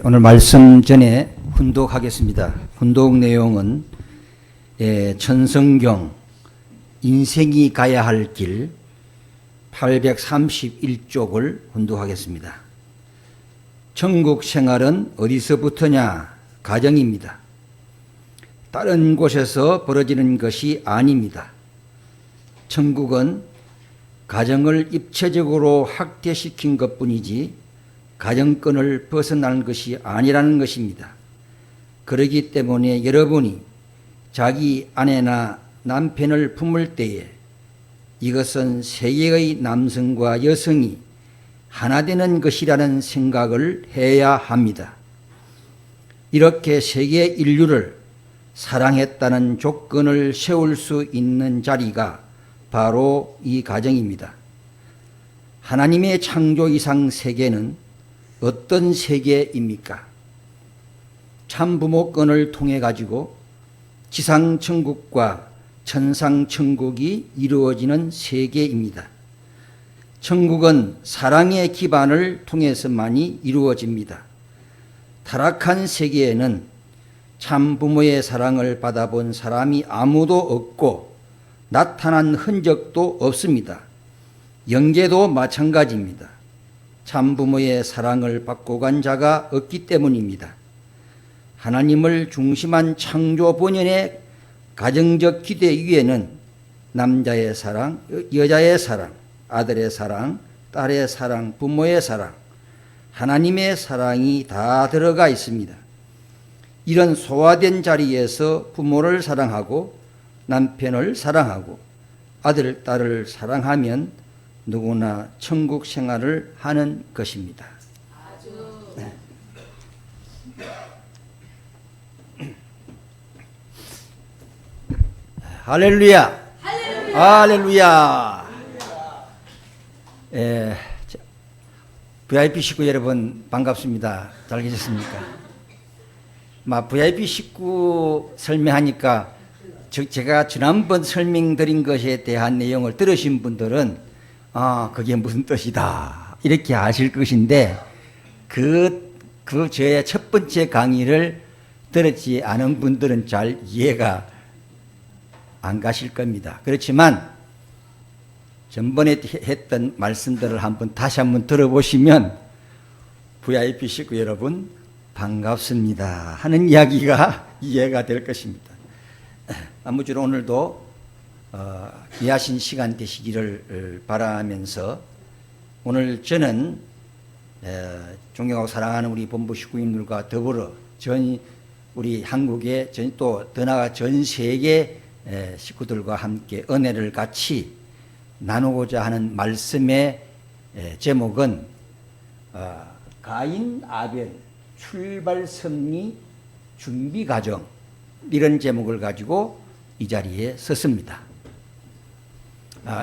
오늘 말씀 전에 훈독하겠습니다. 훈독 내용은 천성경 인생이 가야 할 길 831쪽을 훈독하겠습니다. 천국 생활은 어디서부터냐? 가정입니다. 다른 곳에서 벌어지는 것이 아닙니다. 천국은 가정을 입체적으로 확대시킨 것뿐이지 가정권을 벗어나는 것이 아니라는 것입니다. 그렇기 때문에 여러분이 자기 아내나 남편을 품을 때에 이것은 세계의 남성과 여성이 하나 되는 것이라는 생각을 해야 합니다. 이렇게 세계 인류를 사랑했다는 조건을 세울 수 있는 자리가 바로 이 가정입니다. 하나님의 창조 이상 세계는 어떤 세계입니까? 참부모권을 통해 가지고 지상천국과 천상천국이 이루어지는 세계입니다. 천국은 사랑의 기반을 통해서만이 이루어집니다. 타락한 세계에는 참부모의 사랑을 받아본 사람이 아무도 없고 나타난 흔적도 없습니다. 영계도 마찬가지입니다. 참부모의 사랑을 받고 간 자가 없기 때문입니다. 하나님을 중심한 창조 본연의 가정적 기대 위에는 남자의 사랑, 여자의 사랑, 아들의 사랑, 딸의 사랑, 부모의 사랑, 하나님의 사랑이 다 들어가 있습니다. 이런 소화된 자리에서 부모를 사랑하고 남편을 사랑하고 아들, 딸을 사랑하면 누구나 천국 생활을 하는 것입니다. 네. 할렐루야! 할렐루야! VIP 식구 여러분 반갑습니다. 잘 계셨습니까? VIP 식구 설명하니까 제가 지난번 설명드린 것에 대한 내용을 들으신 분들은 그게 무슨 뜻이다 이렇게 아실 것인데 저의 첫 번째 강의를 들었지 않은 분들은 잘 이해가 안 가실 겁니다. 그렇지만 전번에 했던 말씀들을 다시 한번 들어보시면 VIP 식구 여러분 반갑습니다 하는 이야기가 이해가 될 것입니다. 아무쪼록 오늘도 귀하신 시간 되시기를 바라면서 오늘 저는 존경하고 사랑하는 우리 본부 식구인들과 더불어 우리 한국의 또 더 나아가 전 세계 식구들과 함께 은혜를 같이 나누고자 하는 말씀의 제목은 가인 아벨 출발 섭리 준비 과정 이런 제목을 가지고 이 자리에 섰습니다.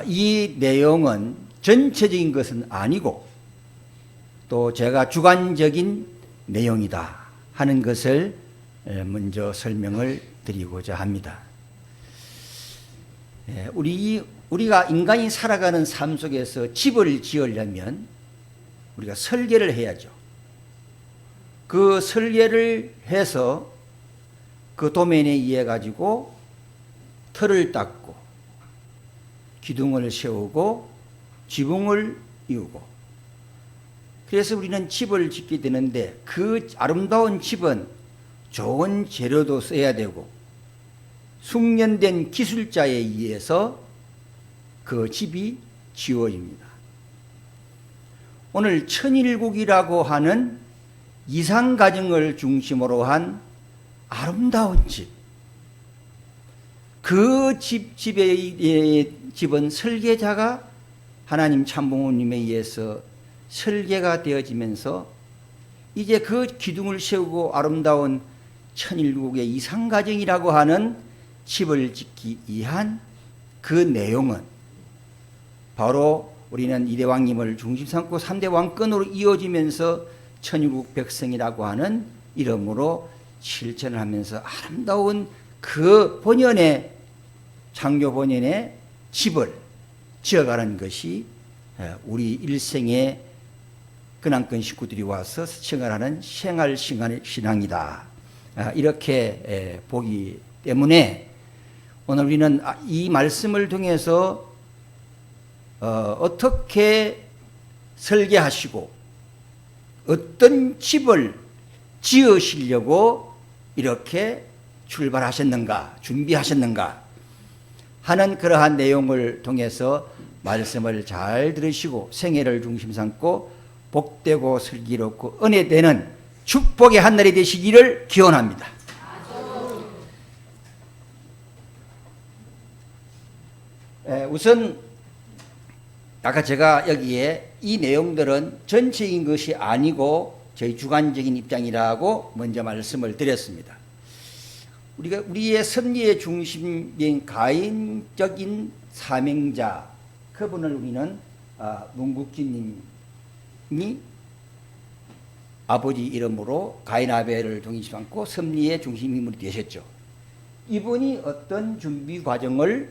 이 내용은 전체적인 것은 아니고 또 제가 주관적인 내용이다 하는 것을 먼저 설명을 드리고자 합니다. 우리가 인간이 살아가는 삶 속에서 집을 지으려면 우리가 설계를 해야죠. 그 설계를 해서 그 도면에 의해 가지고 틀을 닦고 기둥을 세우고 지붕을 이루고 그래서 우리는 집을 짓게 되는데 그 아름다운 집은 좋은 재료도 써야 되고 숙련된 기술자에 의해서 그 집이 지어집니다. 오늘 천일국이라고 하는 이상가정을 중심으로 한 아름다운 집, 그 집은 설계자가 하나님 참부모님에 의해서 설계가 되어지면서 이제 그 기둥을 세우고 아름다운 천일국의 이상가정이라고 하는 집을 짓기 위한 그 내용은 바로 우리는 이대왕님을 중심 삼고 3대 왕권으로 이어지면서 천일국 백성이라고 하는 이름으로 실천을 하면서 아름다운 그 본연의 창조 본연의 집을 지어가는 것이 우리 일생의 근황권 식구들이 와서 생활하는 생활신앙이다. 이렇게 보기 때문에 오늘 우리는 이 말씀을 통해서 어떻게 설계하시고 어떤 집을 지으시려고 이렇게 출발하셨는가, 준비하셨는가 하는 그러한 내용을 통해서 말씀을 잘 들으시고 생애를 중심 삼고 복되고 슬기롭고 은혜되는 축복의 한 날이 되시기를 기원합니다. 우선 아까 제가 여기에 이 내용들은 전체인 것이 아니고 저희 주관적인 입장이라고 먼저 말씀을 드렸습니다. 우리의 섭리의 중심인 가인적인 사명자, 그분을 우리는 문국기님이 아버지 이름으로 가인 아벨을 동의시 삼고 섭리의 중심인물이 되셨죠. 이분이 어떤 준비 과정을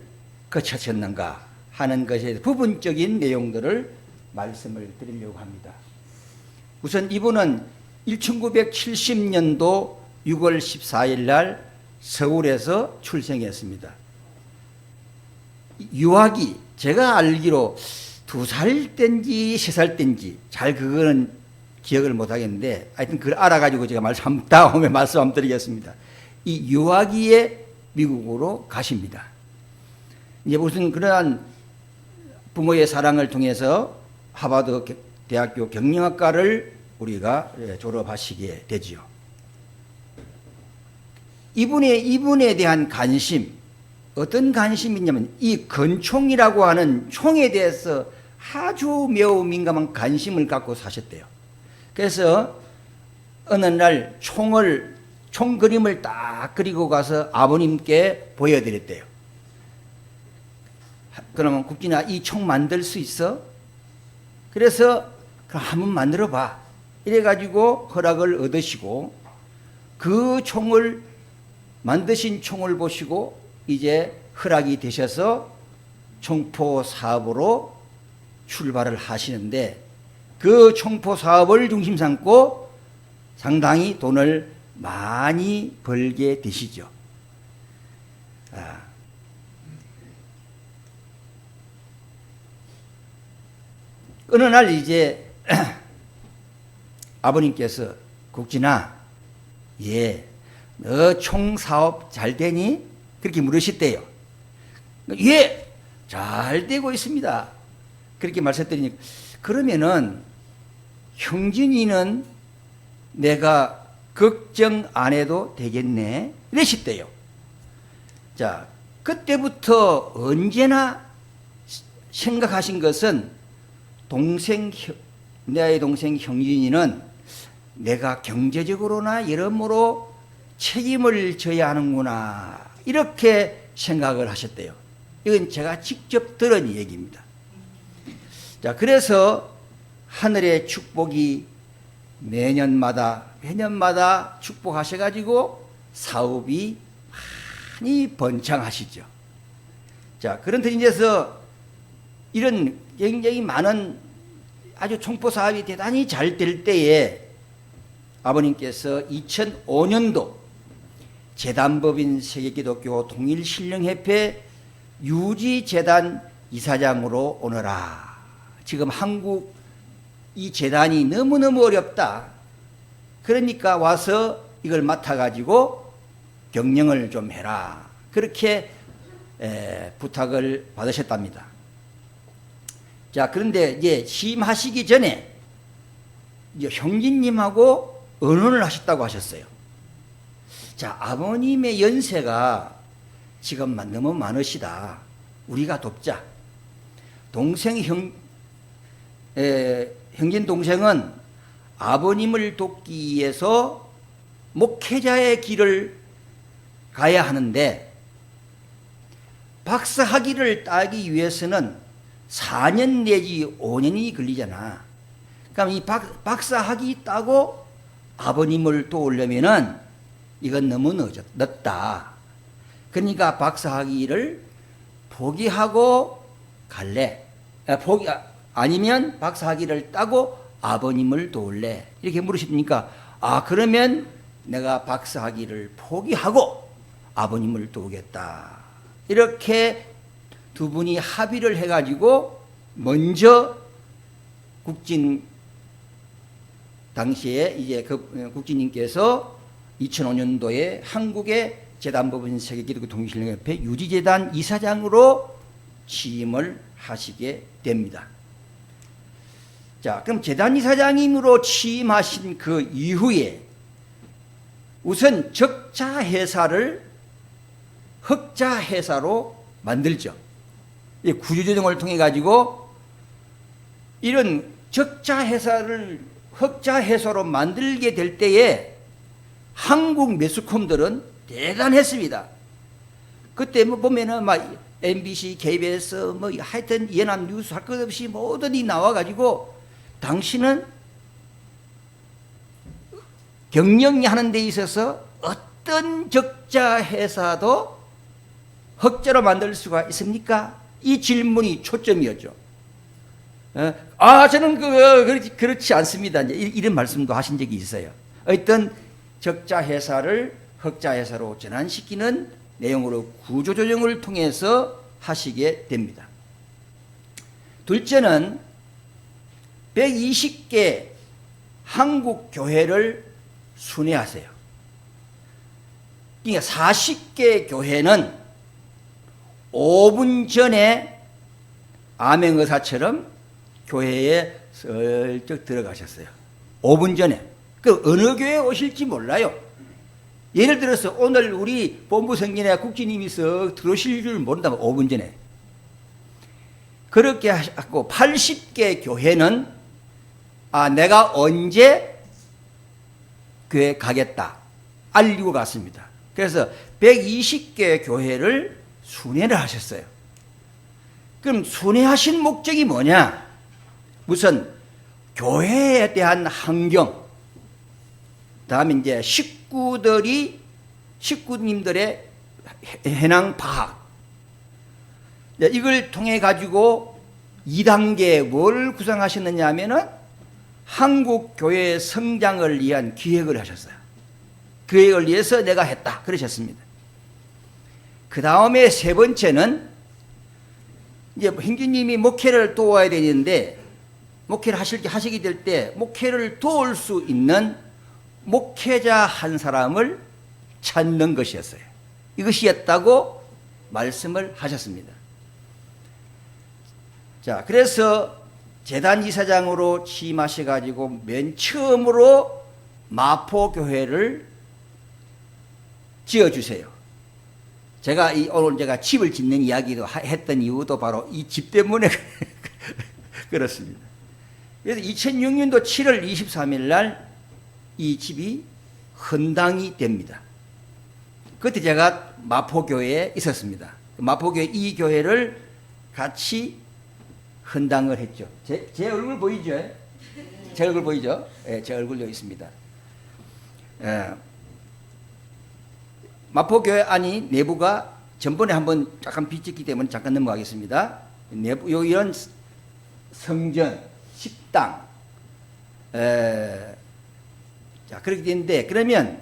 거쳤었는가 하는 것에 대해서 부분적인 내용들을 말씀을 드리려고 합니다. 우선 이분은 1970년도 6월 14일 날 서울에서 출생했습니다. 유아기, 제가 알기로 2살 땐지 3살 땐지 잘 그거는 기억을 못 하겠는데 하여튼 그걸 알아가지고 제가 다음에 말씀 한번 드리겠습니다. 이 유아기에 미국으로 가십니다. 이제 무슨 그러한 부모의 사랑을 통해서 하버드 대학교 경영학과를 우리가 졸업하시게 되지요. 이분에 대한 관심, 어떤 관심이 있냐면 이 건총이라고 하는 총에 대해서 아주 매우 민감한 관심을 갖고 사셨대요. 그래서 어느 날 총 그림을 딱 그리고 가서 아버님께 보여드렸대요. 그러면 국진아, 이 총 만들 수 있어? 그래서 그럼 한번 만들어 봐. 이래가지고 허락을 얻으시고 그 총을 만드신 총을 보시고 이제 허락이 되셔서 총포 사업으로 출발을 하시는데 그 총포 사업을 중심 삼고 상당히 돈을 많이 벌게 되시죠. 어느 날 이제 아버님께서 국진아, 너 총사업 잘 되니? 그렇게 물으셨대요. 예, 잘 되고 있습니다. 그렇게 말씀드리니까 그러면은 형진이는 내가 걱정 안 해도 되겠네? 이러셨대요. 자, 그때부터 언제나 생각하신 것은 내 동생 형진이는 내가 경제적으로나 여러모로 책임을 져야 하는구나 이렇게 생각을 하셨대요. 이건 제가 직접 들은 얘기입니다. 자, 그래서 하늘의 축복이 매년마다 축복하셔가지고 사업이 많이 번창하시죠. 자, 그런 뜻에서 이런 굉장히 많은 아주 총포 사업이 대단히 잘 될 때에 아버님께서 2005년도 재단법인 세계기독교 통일신령협회 유지재단 이사장으로 오너라. 지금 한국 이 재단이 너무너무 어렵다. 그러니까 와서 이걸 맡아가지고 경영을 좀 해라. 그렇게 부탁을 받으셨답니다. 자, 그런데 이제 취임하시기 전에 이제 형진님하고 의논을 하셨다고 하셨어요. 자, 아버님의 연세가 지금 너무 많으시다. 우리가 돕자. 형진 동생은 아버님을 돕기 위해서 목회자의 길을 가야 하는데 박사 학위를 따기 위해서는 4년 내지 5년이 걸리잖아. 그럼 이 박사 학위 따고 아버님을 도우려면은 이건 너무 늦다. 그러니까 박사 학위를 포기하고 갈래. 아니면 박사 학위를 따고 아버님을 도울래? 이렇게 물으시니까 그러면 내가 박사학위를 포기하고 아버님을 도우겠다. 이렇게 두 분이 합의를 해가지고 먼저 국진 당시에 이제 국진님께서 2005년도에 한국의 재단법인 세계기독교 통일신령협회 유지재단 이사장으로 취임을 하시게 됩니다. 자, 그럼 재단 이사장님으로 취임하신 그 이후에 우선 적자 회사를 흑자 회사로 만들죠. 구조조정을 통해 가지고 이런 적자 회사를 흑자 회사로 만들게 될 때에 한국 매스컴들은 대단했습니다. 그때 뭐 보면은 막 MBC, KBS 뭐 하여튼 연합뉴스 할 것 없이 모든이 나와가지고 당신은 경영하는 데 있어서 어떤 적자 회사도 흑자로 만들 수가 있습니까? 이 질문이 초점이었죠. 저는 그렇지 않습니다. 이제 이런 말씀도 하신 적이 있어요. 어떤 적자 회사를 흑자 회사로 전환시키는 내용으로 구조조정을 통해서 하시게 됩니다. 둘째는 120개 한국 교회를 순회하세요. 그러니까 40개 교회는 5분 전에 암행의사처럼 교회에 슬쩍 들어가셨어요. 5분 전에. 그 어느 교회에 오실지 몰라요. 예를 들어서 오늘 우리 본부 성전에 국진님이 썩 들어오실 줄 모른다면 5분 전에. 그렇게 하셨고 80개 교회는 내가 언제 교회 가겠다 알리고 갔습니다. 그래서 120개 교회를 순회를 하셨어요. 그럼 순회하신 목적이 뭐냐? 우선 교회에 대한 환경, 다음에 이제 식구님들의 해낭 파악, 이걸 통해 가지고 2단계 뭘 구성하셨느냐 하면은 한국 교회의 성장을 위한 기획을 하셨어요. 기획을 위해서 내가 했다 그러셨습니다. 그 다음에 세 번째는 이제 행주님이 목회를 도와야 되는데 목회를 하시게 될 때 목회를 도울 수 있는 목회자 한 사람을 찾는 것이었어요. 이것이었다고 말씀을 하셨습니다. 자, 그래서 재단 이사장으로 취임하셔가지고 맨 처음으로 마포교회를 지어주세요. 제가 오늘 제가 집을 짓는 이야기도 했던 이유도 바로 이 집 때문에 그렇습니다. 그래서 2006년도 7월 23일 날 이 집이 헌당이 됩니다. 그때 제가 마포교회에 있었습니다. 마포교회 이 교회를 같이 헌당을 했죠. 제 얼굴 보이죠? 제 얼굴 보이죠? 네, 제 얼굴 여기 있습니다. 마포교회 안이 내부가 전번에 한번 약간 비쳤기 때문에 잠깐 넘어가겠습니다. 내부 이런 성전, 식당, 자 그렇게 되는데 그러면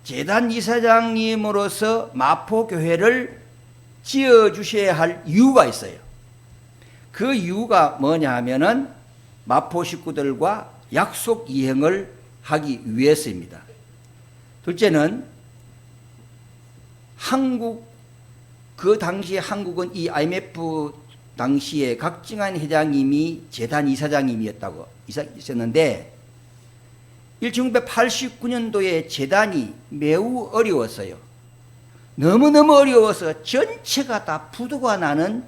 재단 이사장님으로서 마포교회를 지어주셔야 할 이유가 있어요. 그 이유가 뭐냐 하면은 마포 식구들과 약속 이행을 하기 위해서입니다. 둘째는 그 당시에 한국은 이 IMF 당시에 각정한 회장님이 재단 이사장님이었다고 있었는데 1989년도에 재단이 매우 어려웠어요. 너무너무 어려워서 전체가 다 부도가 나는,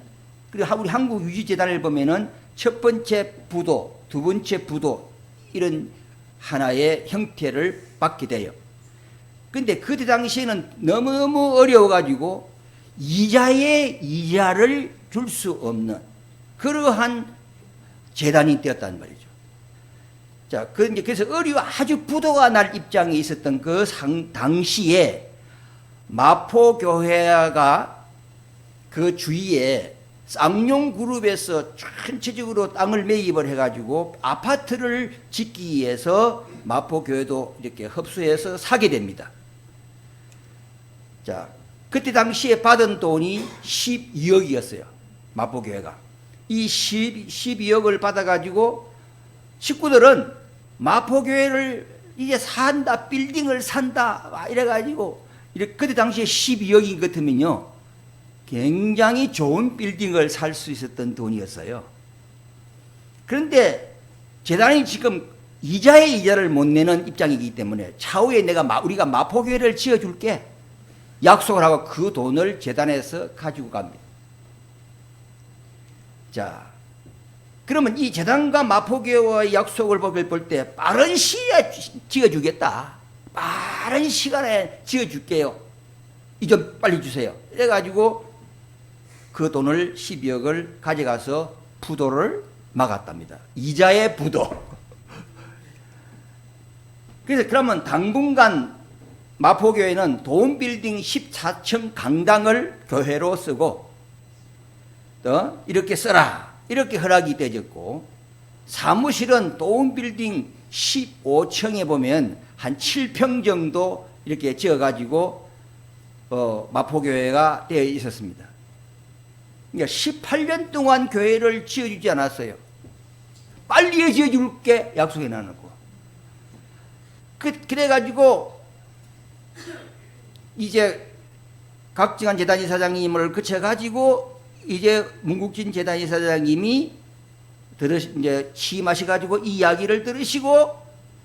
그리고 우리 한국 유지재단을 보면은 첫 번째 부도, 두 번째 부도, 이런 하나의 형태를 받게 돼요. 근데 그때 당시에는 너무너무 어려워가지고 이자에 이자를 줄 수 없는 그러한 재단이 되었단 말이죠. 자, 그래서 아주 부도가 날 입장에 있었던 그 당시에 마포교회가 그 주위에 쌍용 그룹에서 전체적으로 땅을 매입을 해가지고 아파트를 짓기 위해서 마포교회도 이렇게 흡수해서 사게 됩니다. 자, 그때 당시에 받은 돈이 12억이었어요. 마포교회가. 이 12억을 받아가지고 식구들은 마포교회를 이제 산다, 빌딩을 산다, 막 이래가지고, 그때 당시에 12억인 것 같으면요, 굉장히 좋은 빌딩을 살 수 있었던 돈이었어요. 그런데 재단이 지금 이자의 이자를 못 내는 입장이기 때문에 차후에 우리가 마포교회를 지어줄게 약속을 하고 그 돈을 재단에서 가지고 갑니다. 자, 그러면 이 재단과 마포교회와의 약속을 볼 때 빠른 시기에 지어주겠다. 빠른 시간에 지어줄게요. 이 좀 빨리 주세요. 이래가지고 그 돈을 12억을 가져가서 부도를 막았답니다. 이자의 부도. 그래서 그러면 당분간 마포교회는 도움빌딩 14층 강당을 교회로 쓰고 또 이렇게 써라 이렇게 허락이 되었고, 사무실은 도움빌딩 15층에 보면 한 7평 정도 이렇게 지어가지고 마포교회가 되어 있었습니다. 그러니까 18년 동안 교회를 지어주지 않았어요. 빨리 지어줄게 약속해 놔놓고. 그래가지고 이제 각지간 재단이사장님을 거쳐가지고 이제 문국진 재단이사장님이 이제 취임하셔가지고 이 이야기를 들으시고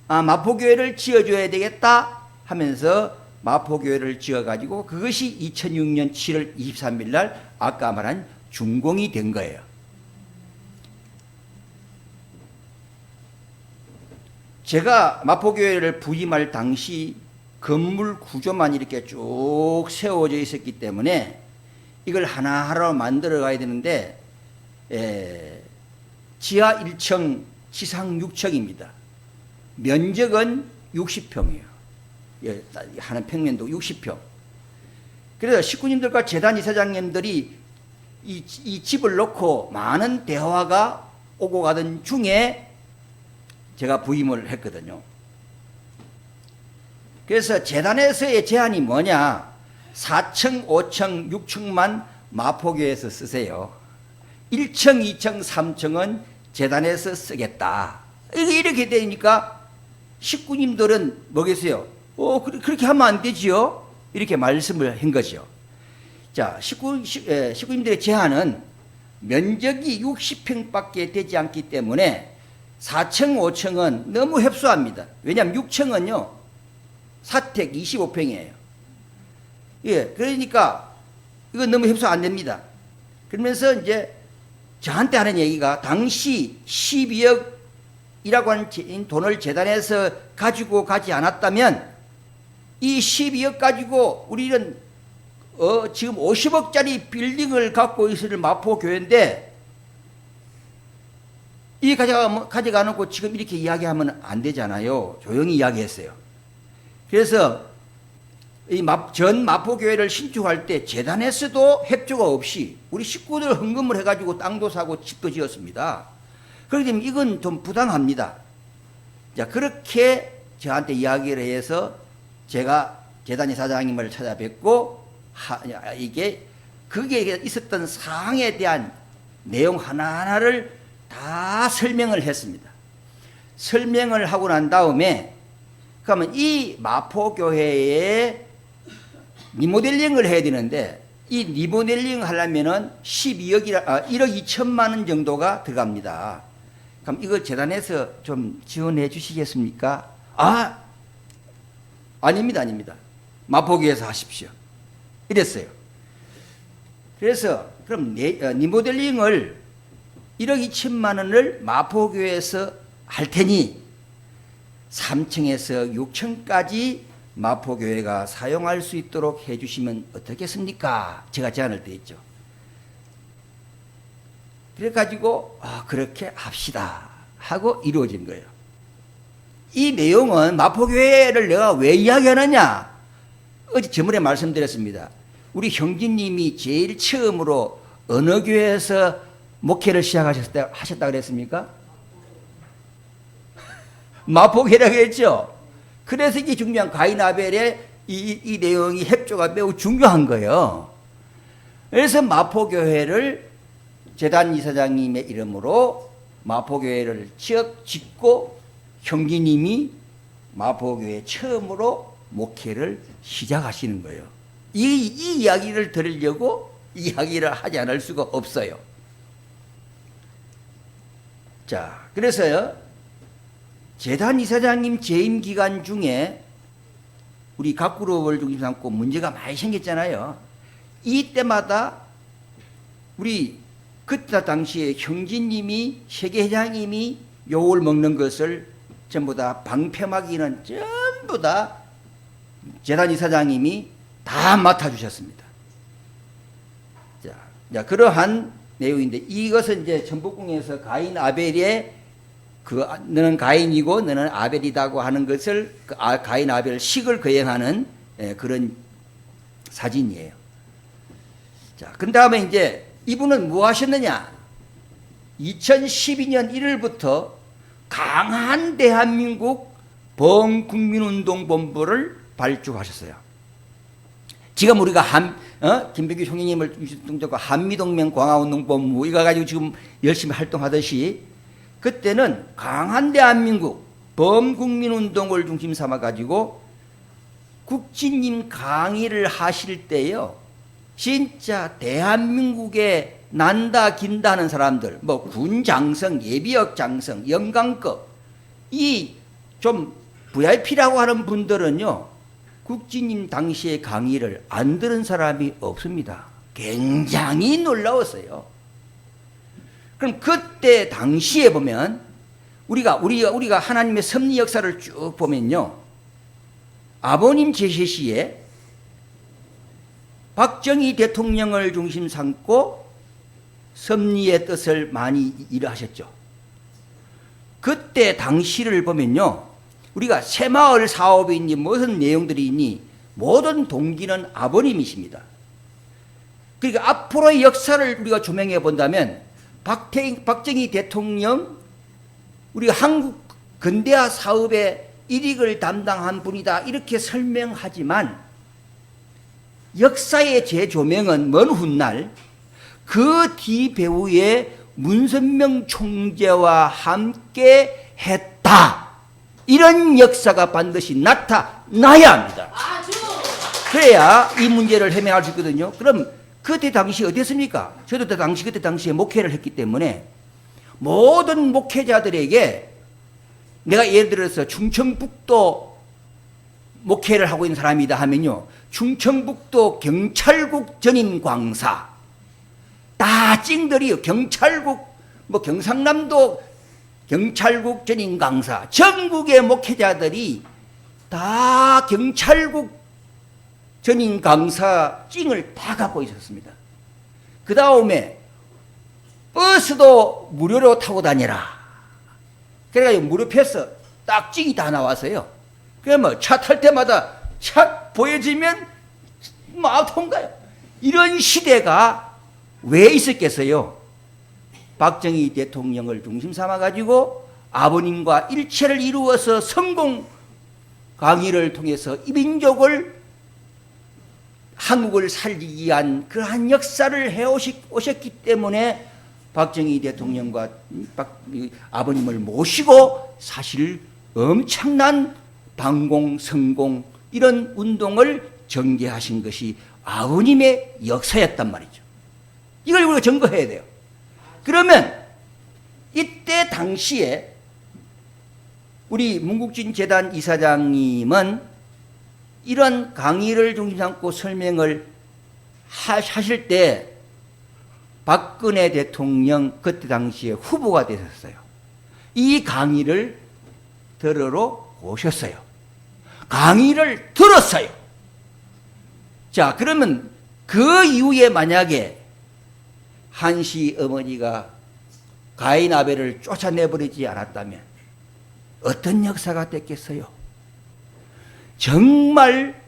마포교회를 지어줘야 되겠다 하면서 마포교회를 지어가지고 그것이 2006년 7월 23일 날 아까 말한 준공이 된 거예요. 제가 마포교회를 부임할 당시 건물 구조만 이렇게 쭉 세워져 있었기 때문에 이걸 하나하나 만들어 가야 되는데 지하 1층, 지상 6층입니다. 면적은 60평이에요. 하는 평면도 60평. 그래서 식구님들과 재단 이사장님들이 이 집을 놓고 많은 대화가 오고 가던 중에 제가 부임을 했거든요. 그래서 재단에서의 제안이 뭐냐? 4층, 5층, 6층만 마포교회에서 쓰세요. 1층, 2층, 3층은 재단에서 쓰겠다. 이렇게 되니까 식구님들은 뭐겠어요? 그렇게 하면 안 되지요? 이렇게 말씀을 한 거죠. 자, 식구님들의 제안은 면적이 60평밖에 되지 않기 때문에 4층, 5층은 너무 협소합니다. 왜냐하면 6층은요, 사택 25평이에요. 예, 그러니까 이건 너무 협소 안 됩니다. 그러면서 이제 저한테 하는 얘기가 당시 12억이라고 하는 돈을 재단에서 가지고 가지 않았다면 이 12억 가지고 우리는 지금 50억짜리 빌딩을 갖고 있을 마포교회인데 이 가져가 놓고 지금 이렇게 이야기하면 안 되잖아요. 조용히 이야기했어요. 그래서 전 마포교회를 신축할 때 재단에서도 협조가 없이 우리 식구들 헌금을 해가지고 땅도 사고 집도 지었습니다. 그렇기 때문에 이건 좀 부당합니다. 자, 그렇게 저한테 이야기를 해서 제가 재단이사장님을 찾아뵙고 그게 있었던 사항에 대한 내용 하나하나를 다 설명을 했습니다. 설명을 하고 난 다음에 그러면 이 마포교회에 리모델링을 해야 되는데 이 리모델링 하려면은 1억 2천만 원 정도가 들어갑니다. 그럼 이거 재단에서 좀 지원해 주시겠습니까? 아닙니다. 마포교회에서 하십시오. 이랬어요. 그래서 그럼 리모델링을 1억 2천만 원을 마포교회에서 할 테니 3층에서 6층까지 마포교회가 사용할 수 있도록 해주시면 어떻겠습니까? 제가 제안을 드렸죠. 그래가지고 그렇게 합시다 하고 이루어진 거예요. 이 내용은 마포교회를 내가 왜 이야기하느냐? 어제 저번에 말씀드렸습니다. 우리 형제님이 제일 처음으로 어느 교회에서 목회를 하셨다 그랬습니까? 마포교회라고 했죠. 그래서 이게 중요한 가인 아벨의 이 내용이 협조가 매우 중요한 거예요. 그래서 마포교회를 재단 이사장님의 이름으로 마포교회를 짓고 형제님이 마포교회 처음으로 목회를 시작하시는 거예요. 이 이야기를 들으려고 이야기를 하지 않을 수가 없어요. 자, 그래서요, 재단 이사장님 재임 기간 중에 우리 각 그룹을 중심 삼고 문제가 많이 생겼잖아요. 이때마다 우리 그때 당시에 형제님이 세계회장님이 욕을 먹는 것을 전부 다 방패막이는 전부 다 재단 이사장님이 다 맡아주셨습니다. 자, 그러한 내용인데 이것은 이제 전북궁에서 가인 아벨의 너는 가인이고 너는 아벨이다고 하는 것을 가인 아벨 식을 거행하는 그런 사진이에요. 자, 그 다음에 이제 이분은 뭐 하셨느냐? 2012년 1월부터 강한 대한민국 범국민운동본부를 발족하셨어요. 지금 우리가 김백규 총리님을 중심으로 한미동맹 광화운동본부 이거 가지고 지금 열심히 활동하듯이 그때는 강한 대한민국 범국민운동을 중심 삼아 가지고 국진님 강의를 하실 때요, 진짜 대한민국에 난다 긴다 하는 사람들, 뭐 군장성, 예비역 장성, 영광급, 이 좀 VIP라고 하는 분들은요, 국진님 당시의 강의를 안 들은 사람이 없습니다. 굉장히 놀라웠어요. 그럼 그때 당시에 보면 우리가 하나님의 섭리 역사를 쭉 보면요, 아버님 제시 시에 박정희 대통령을 중심 삼고 섭리의 뜻을 많이 일하셨죠. 그때 당시를 보면요, 우리가 새마을 사업이 있니 무슨 내용들이 있니 모든 동기는 아버님이십니다. 그러니까 앞으로의 역사를 우리가 조명해 본다면 박정희 대통령 우리 한국 근대화 사업의 일익을 담당한 분이다 이렇게 설명하지만 역사의 재조명은 먼 훗날 그 뒤 배후에 문선명 총재와 함께 했다, 이런 역사가 반드시 나타나야 합니다. 그래야 이 문제를 해명할 수 있거든요. 그럼 그때 당시 어땠습니까? 저도 그때 당시에 목회를 했기 때문에 모든 목회자들에게 내가 예를 들어서 충청북도 목회를 하고 있는 사람이다 하면요, 충청북도 경찰국 전임 광사 다 찡들이요. 경찰국 뭐 경상남도 경찰국 전임 강사, 전국의 목회자들이 다 경찰국 전임 강사 찡을 다 갖고 있었습니다. 그 다음에 버스도 무료로 타고 다니라. 그래가지고 무료 패스 딱 찡이 다 나왔어요. 그래 뭐 차 탈 때마다 차 보여지면 막 통과요. 이런 시대가 왜 있었겠어요? 박정희 대통령을 중심 삼아 가지고 아버님과 일체를 이루어서 성공 강의를 통해서 이 민족을 한국을 살리기 위한 그러한 역사를 해오셨기 때문에 박정희 대통령과 아버님을 모시고 사실 엄청난 방공, 성공 이런 운동을 전개하신 것이 아버님의 역사였단 말이죠. 이걸 우리가 증거해야 돼요. 그러면 이때 당시에 우리 문국진 재단 이사장님은 이런 강의를 중심 삼고 설명을 하실 때 박근혜 대통령 그때 당시에 후보가 되셨어요. 이 강의를 들으러 오셨어요. 강의를 들었어요. 자, 그러면 그 이후에 만약에 한시 어머니가 가인 아벨을 쫓아내버리지 않았다면 어떤 역사가 됐겠어요? 정말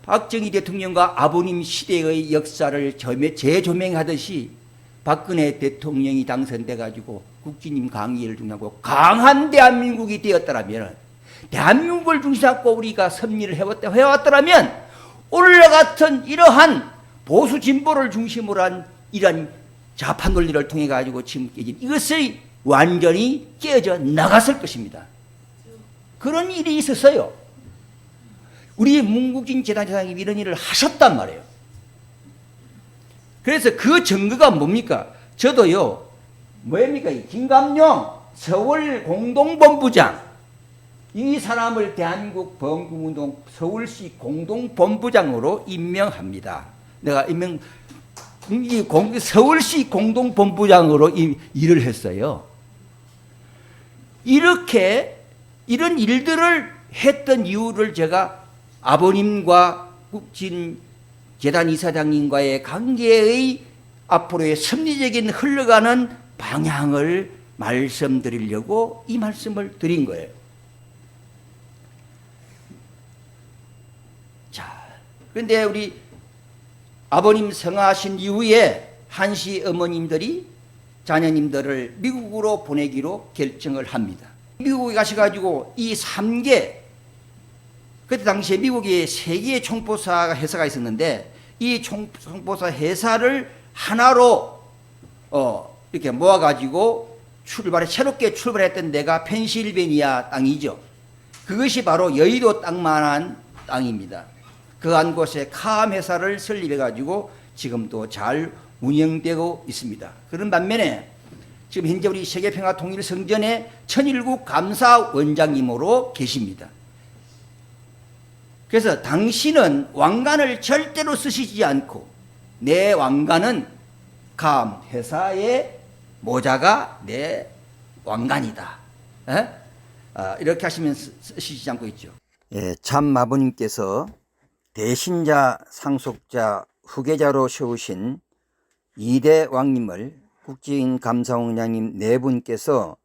박정희 대통령과 아버님 시대의 역사를 재조명하듯이 박근혜 대통령이 당선돼 가지고 국진님 강의를 중하고 강한 대한민국이 되었더라면, 대한민국을 중심으로 우리가 섭리를 해왔더라면 오늘과 같은 이러한 보수 진보를 중심으로 한 이런 좌파 논리를 통해 가지고 지금 깨진 이것이 완전히 깨져 나갔을 것입니다. 그런 일이 있었어요. 우리 문국진 재단장님이 이런 일을 하셨단 말이에요. 그래서 그 증거가 뭡니까? 저도요, 뭐입니까? 김감룡 서울 공동본부장, 이 사람을 대한민국 범국운동 서울시 공동본부장으로 임명합니다. 내가 서울시 공동본부장으로 일을 했어요. 이렇게 이런 일들을 했던 이유를 제가 아버님과 국진 재단 이사장님과의 관계의 앞으로의 섭리적인 흘러가는 방향을 말씀드리려고 이 말씀을 드린 거예요. 자, 그런데 우리 아버님 성하신 이후에 한시 어머님들이 자녀님들을 미국으로 보내기로 결정을 합니다. 미국에 가셔가지고 이 3개, 그때 당시에 미국에 3개의 총포사 회사가 있었는데 이 총포사 회사를 하나로 이렇게 모아가지고 새롭게 출발했던 데가 펜실베니아 땅이죠. 그것이 바로 여의도 땅만한 땅입니다. 그 한 곳에 카암 회사를 설립해가지고 지금도 잘 운영되고 있습니다. 그런 반면에 지금 현재 우리 세계평화통일성전의 천일국 감사원장님으로 계십니다. 그래서 당신은 왕관을 절대로 쓰시지 않고 내 왕관은 감 회사의 모자가 내 왕관이다. 이렇게 하시면서 쓰시지 않고 있죠. 예, 참 아버님께서 대신자, 상속자, 후계자로 세우신 2대 왕님을 국진 감사원장님 4분께서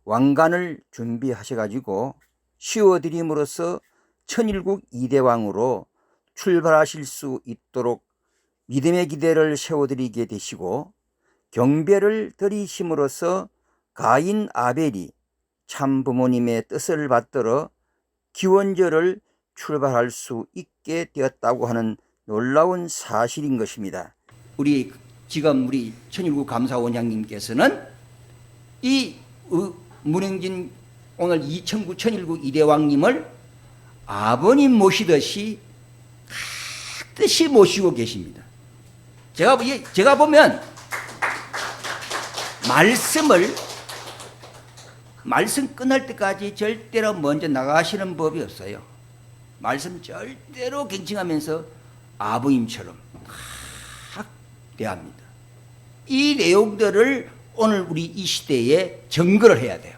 왕관을 준비하셔가지고 씌워드림으로써 천일국 2대 왕으로 출발하실 수 있도록 믿음의 기대를 세워드리게 되시고, 경배를 드리심으로써 가인 아벨이 참 부모님의 뜻을 받들어 기원절을 출발할 수 있게 되었다고 하는 놀라운 사실인 것입니다. 지금 우리 천일국 감사원장님께서는 이 문행진 오늘 2009 천일국 2대 왕님을 아버님 모시듯이 뜻이 모시고 계십니다. 제가 보면 말씀 끝날 때까지 절대로 먼저 나가시는 법이 없어요. 말씀 절대로 갱칭하면서 아버님처럼 딱 대합니다. 이 내용들을 오늘 우리 이 시대에 증거를 해야 돼요.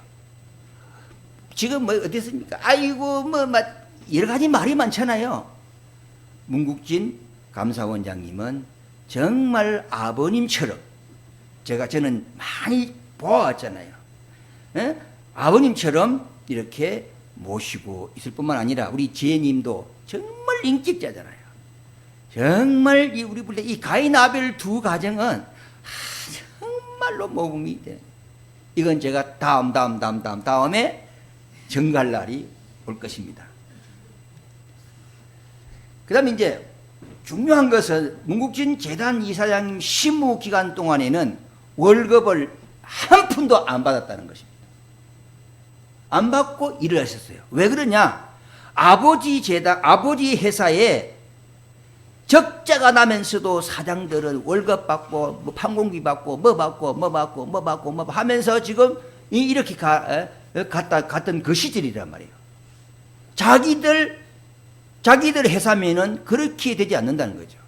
지금 뭐 어땠습니까? 아이고 여러 가지 말이 많잖아요. 문국진 감사원장님은 정말 아버님처럼 저는 많이 보아왔잖아요. 아버님처럼 이렇게 모시고 있을 뿐만 아니라 우리 지혜님도 정말 인격자잖아요. 정말 이 가인 아벨 두 가정은 정말로 모범이 돼. 이건 제가 다음에 정갈 날이 올 것입니다. 그 다음에 이제 중요한 것은 문국진 재단 이사장님 심무 기간 동안에는 월급을 한 푼도 안 받았다는 것입니다. 안 받고 일을 하셨어요. 왜 그러냐? 아버지 회사에 적자가 나면서도 사장들은 월급 받고 뭐 판공비 받고 뭐 받고 하면서 지금 이렇게 갔던 그 시절이란 말이에요. 자기들 회사면은 그렇게 되지 않는다는 거죠.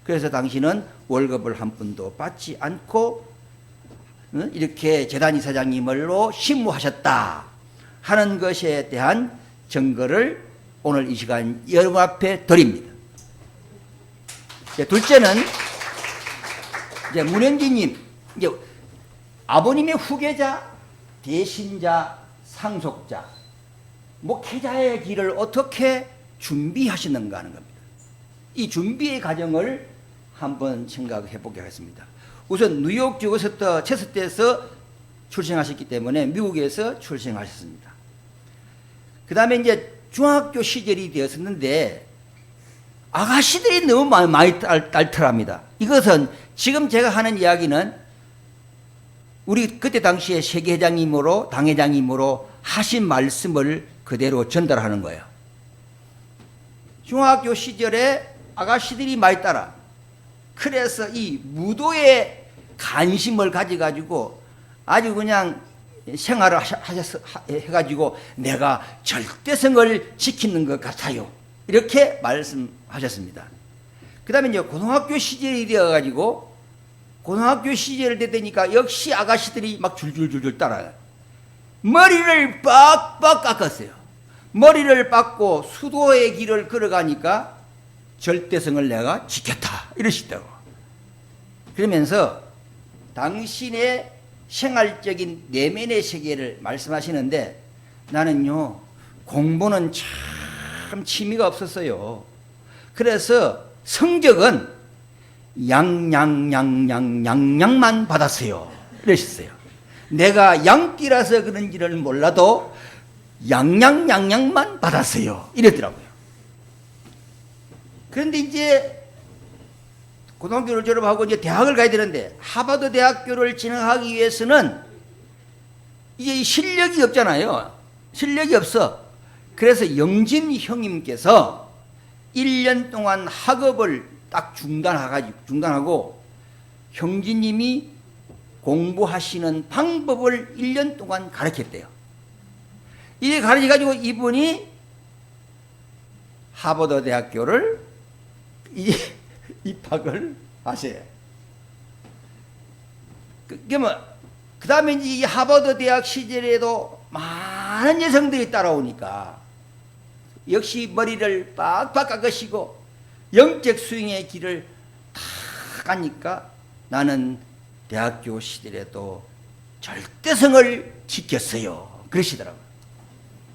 그래서 당신은 월급을 한 푼도 받지 않고 이렇게 재단 이사장님으로 심무하셨다 하는 것에 대한 증거를 오늘 이 시간 여러분 앞에 드립니다. 둘째는 이제 문행진님, 이제 아버님의 후계자, 대신자, 상속자, 목회자의 길을 어떻게 준비하시는가 하는 겁니다. 이 준비의 과정을 한번 생각해 보게 하겠습니다. 우선 뉴욕 체스트에서 출생하셨기 때문에 미국에서 출생하셨습니다. 그 다음에 이제 중학교 시절이 되었었는데 아가씨들이 너무 많이 딸털합니다. 이것은 지금 제가 하는 이야기는 우리 그때 당시에 세계회장님으로 당회장님으로 하신 말씀을 그대로 전달하는 거예요. 중학교 시절에 아가씨들이 많이 따라 그래서 이 무도에 관심을 가져가지고 아주 그냥 생활을 해가지고 내가 절대성을 지키는 것 같아요. 이렇게 말씀하셨습니다. 그 다음에 이제 고등학교 시절이 되어가지고 고등학교 시절 되니까 역시 아가씨들이 막 줄줄줄줄 따라요. 머리를 빡빡 깎았어요. 머리를 깎고 수도의 길을 걸어가니까 절대성을 내가 지켰다. 이러시더라고. 그러면서 당신의 생활적인 내면의 세계를 말씀하시는데 나는요, 공부는 참 취미가 없었어요. 그래서 성적은 양양만 받았어요. 이러셨어요. 내가 양띠라서 그런지를 몰라도 양양만 받았어요. 이랬더라고요. 그런데 이제 고등학교를 졸업하고 이제 대학을 가야 되는데 하버드 대학교를 진학하기 위해서는 이제 실력이 없잖아요. 실력이 없어. 그래서 영진 형님께서 1년 동안 학업을 딱 중단하고 형진님이 공부하시는 방법을 1년 동안 가르쳤대요. 이게 가르쳐가지고 이분이 하버드 대학교를 입학을 하세요. 그 다음에 이제 이 하버드 대학 시절에도 많은 여성들이 따라오니까 역시 머리를 빡빡 깎으시고 영적 수행의 길을 다 가니까 나는 대학교 시절에도 절대성을 지켰어요. 그러시더라고요.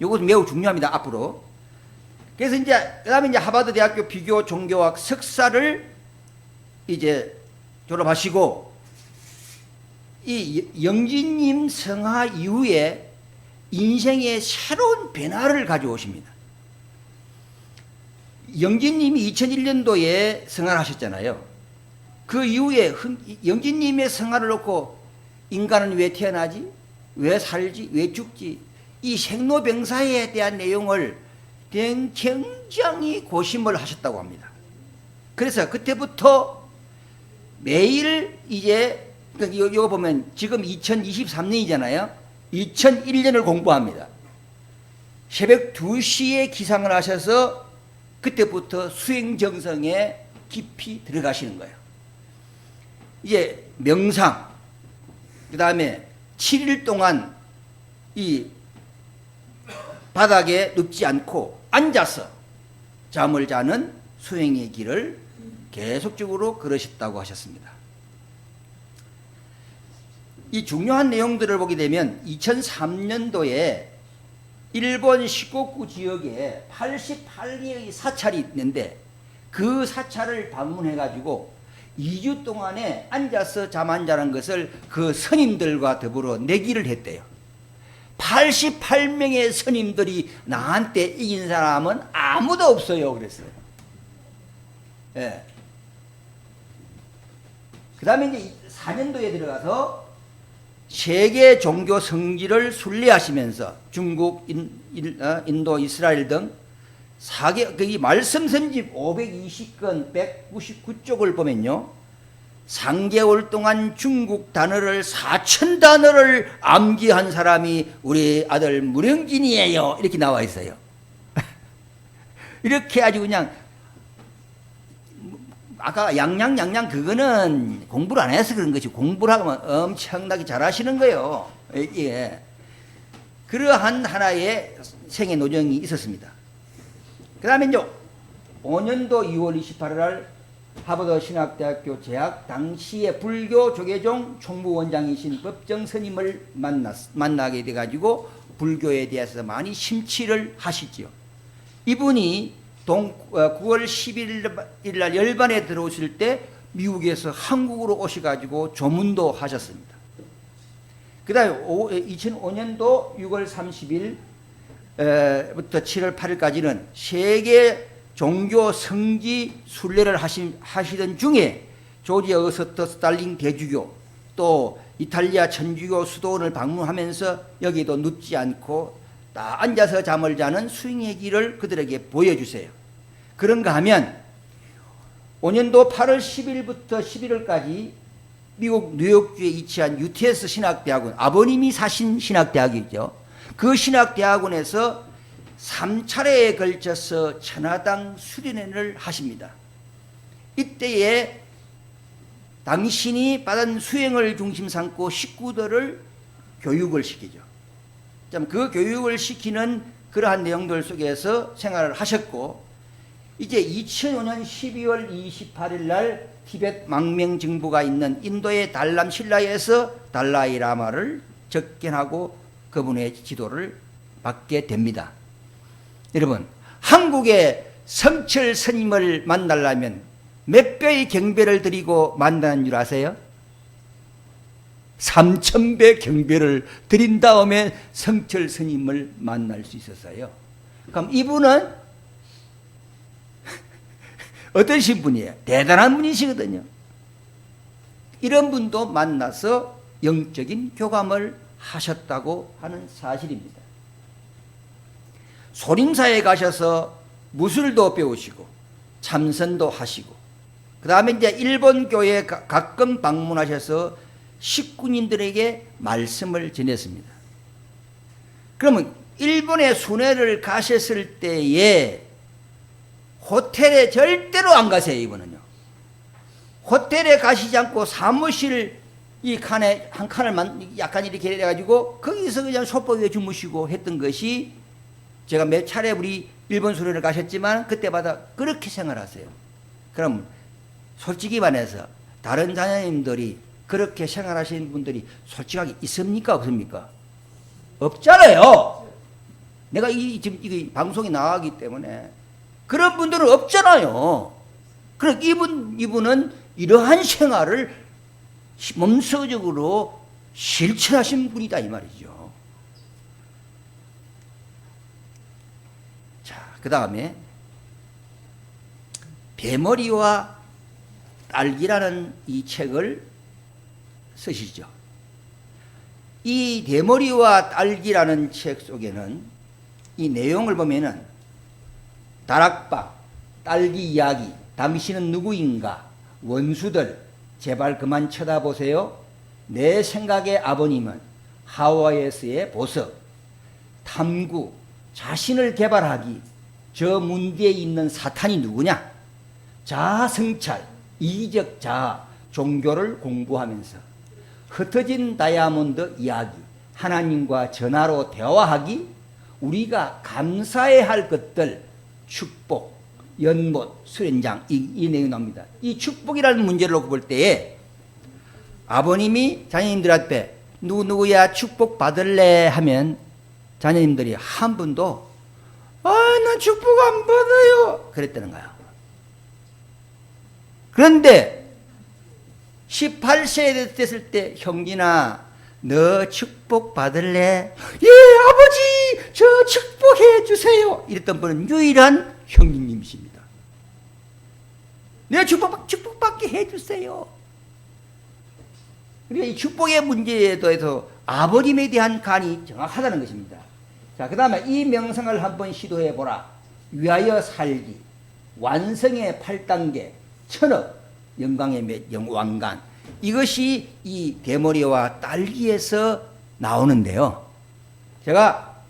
이것은 매우 중요합니다. 앞으로. 그래서 이제 그다음에 이제 하버드 대학교 비교 종교학 석사를 이제 졸업하시고 이 영진님 성화 이후에 인생의 새로운 변화를 가져오십니다. 영진님이 2001년도에 성화를 하셨잖아요. 그 이후에 영진님의 성화를 놓고 인간은 왜 태어나지? 왜 살지? 왜 죽지? 이 생로병사에 대한 내용을 굉장히 고심을 하셨다고 합니다. 그래서 그때부터 매일 이제 이거 보면 지금 2023년이잖아요. 2001년을 공부합니다. 새벽 2시에 기상을 하셔서 그때부터 수행정성에 깊이 들어가시는 거예요. 이제 명상, 그 다음에 7일 동안 이 바닥에 눕지 않고 앉아서 잠을 자는 수행의 길을 계속적으로 걸으셨다고 하셨습니다. 이 중요한 내용들을 보게 되면 2003년도에 일본 시코쿠 지역에 88개의 사찰이 있는데 그 사찰을 방문해가지고 2주 동안에 앉아서 잠 안 자는 것을 그 스님들과 더불어 내기를 했대요. 88명의 스님들이 나한테 이긴 사람은 아무도 없어요. 그랬어요. 예. 그 다음에 이제 4년도에 들어가서 세계 종교 성지를 순례하시면서 중국, 인도, 이스라엘 등 4개, 이 말씀 선집 520건 199쪽을 보면요. 3개월 동안 중국 단어를 4,000단어를 암기한 사람이 우리 아들 무령진이에요. 이렇게 나와 있어요. 이렇게 아주 그냥 아까 양양 그거는 공부를 안 해서 그런 것이 공부를 하면 엄청나게 잘하시는 거예요. 예. 그러한 하나의 생애 노정이 있었습니다. 그 다음에 이제 5년도 2월 28일 날 하버드 신학대학교 재학 당시에 불교 조계종 총무원장이신 법정 스님을 만나게 돼가지고 불교에 대해서 많이 심취를 하시지요. 이분이 9월 11일 날 열반에 들어오실 때 미국에서 한국으로 오셔가지고 조문도 하셨습니다. 그 다음에 2005년도 6월 30일 부터 7월 8일까지는 세계 종교 성지 순례를 하시던 중에 조지 어거스트 스탈링 대주교, 또 이탈리아 천주교 수도원을 방문하면서 여기도 눕지 않고 딱 앉아서 잠을 자는 수행의 길을 그들에게 보여주세요. 그런가 하면 5년도 8월 10일부터 11월까지 미국 뉴욕주에 위치한 UTS 신학대학원, 아버님이 사신 신학대학이죠. 그 신학대학원에서 3차례에 걸쳐서 천하당 수련회를 하십니다. 이때에 당신이 받은 수행을 중심 삼고 식구들을 교육을 시키죠. 그 교육을 시키는 그러한 내용들 속에서 생활을 하셨고, 이제 2005년 12월 28일 날 티벳 망명정부가 있는 인도의 달람실라에서 달라이 라마를 접견하고 그분의 지도를 받게 됩니다. 여러분, 한국의 성철 스님을 만나려면 몇 배의 경배를 드리고 만나는 줄 아세요? 3,000배 경배를 드린 다음에 성철 스님을 만날 수 있었어요. 그럼 이분은 어떠신 분이에요? 대단한 분이시거든요. 이런 분도 만나서 영적인 교감을 하셨다고 하는 사실입니다. 소림사에 가셔서 무술도 배우시고 참선도 하시고, 그 다음에 이제 일본 교회에 가끔 방문하셔서 식구님들에게 말씀을 전했습니다. 그러면 일본에 순회를 가셨을 때에 호텔에 절대로 안 가세요. 이분은요. 호텔에 가시지 않고 사무실 이 칸에 한 칸을 약간 이렇게 해가지고 거기서 그냥 솥보기에 주무시고 했던 것이, 제가 몇 차례 우리 일본 순회를 가셨지만 그때마다 그렇게 생활하세요. 그럼 솔직히 말해서 다른 자녀님들이 그렇게 생활하시는 분들이 솔직하게 있습니까? 없습니까? 없잖아요. 내가 지금 이 방송이 나가기 때문에 그런 분들은 없잖아요. 그럼 이분은 이러한 생활을 몸소적으로 실천하신 분이다 이 말이죠. 자, 그 다음에 배머리와 딸기라는 이 책을 쓰시죠. 이 대머리와 딸기라는 책 속에는 이 내용을 보면은 다락방, 딸기 이야기, 당신은 누구인가, 원수들, 제발 그만 쳐다보세요, 내 생각의 아버님은 하와이에서의 보석, 탐구, 자신을 개발하기, 저 문 뒤에 있는 사탄이 누구냐, 자아 성찰, 이기적 자아, 종교를 공부하면서 흩어진 다이아몬드 이야기, 하나님과 전화로 대화하기, 우리가 감사해야 할 것들, 축복, 연못, 수련장, 이 내용이 나옵니다. 이 축복이라는 문제를 놓고 볼 때에 아버님이 자녀님들 앞에 누구야 축복 받을래 하면 자녀님들이 한 분도 나 축복 안 받아요 그랬다는 거야. 그런데 18세 됐을 때 형진아 너 축복 받을래? 예 아버지 저 축복해 주세요 이랬던 분은 유일한 형님이십니다. 내 축복받게 해주세요. 그러니까 이 축복의 문제에 대해서 아버님에 대한 간이 정확하다는 것입니다. 자, 그 다음에 이 명상을 한번 시도해 보라. 위하여 살기, 완성의 8단계, 천억, 영광의 왕관. 이것이 이 대머리와 딸기에서 나오는데요. 제가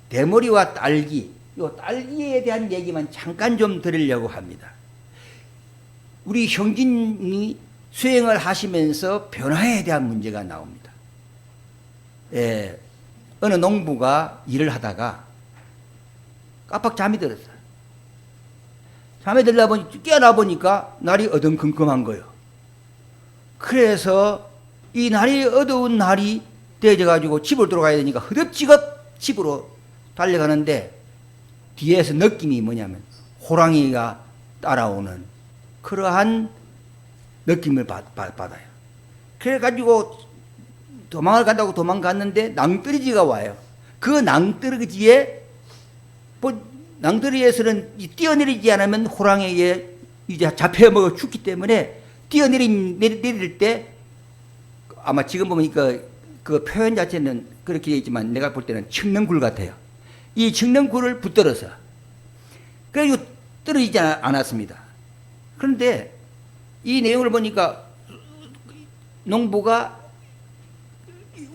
대머리와 딸기, 이 딸기에 대한 얘기만 잠깐 좀 드리려고 합니다. 우리 형진이 수행을 하시면서 변화에 대한 문제가 나옵니다. 어느 농부가 일을 하다가 깜빡 잠이 들었어요. 잠이 들다 보니 깨어나 보니까 날이 어둠컴컴한 거예요. 그래서 이 날이 어두운 날이 되어가지고 집으로 돌아가야 되니까 허겁지겁 집으로 달려가는데 뒤에서 느낌이 뭐냐면 호랑이가 따라오는 그러한 느낌을 받아요. 그래가지고 도망을 간다고 도망갔는데 낭떠러지가 와요. 그 낭떠러지에 낭떠러지에서는 뛰어내리지 않으면 호랑이에게 이제 잡혀먹어 죽기 때문에 뛰어내릴 때 아마 지금 보면 그 표현 자체는 그렇게 있지만 내가 볼 때는 칡는굴 같아요. 이 칡는굴을 붙들어서 그래가지고 떨어지지 않았습니다. 그런데 이 내용을 보니까 농부가